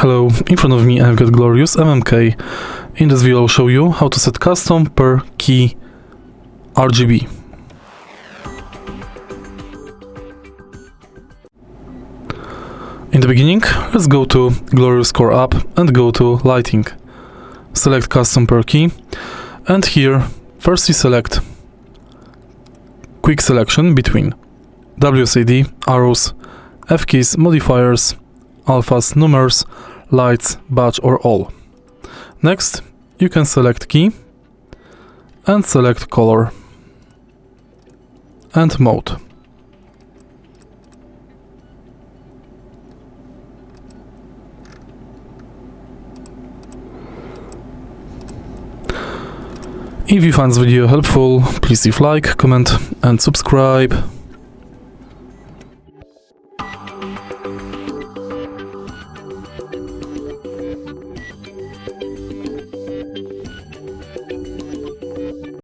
Hello, in front of me I've got Glorious GMMK. In this video I'll show you how to set custom per key RGB. In the beginning, let's go to Glorious Core app and go to Lighting. Select custom per key, and here firstly select quick selection between WSAD, arrows, F keys, modifiers, alphas, numbers, lights, batch or all. Next, you can select key and select color and mode. If you find this video helpful, please leave like, comment and subscribe.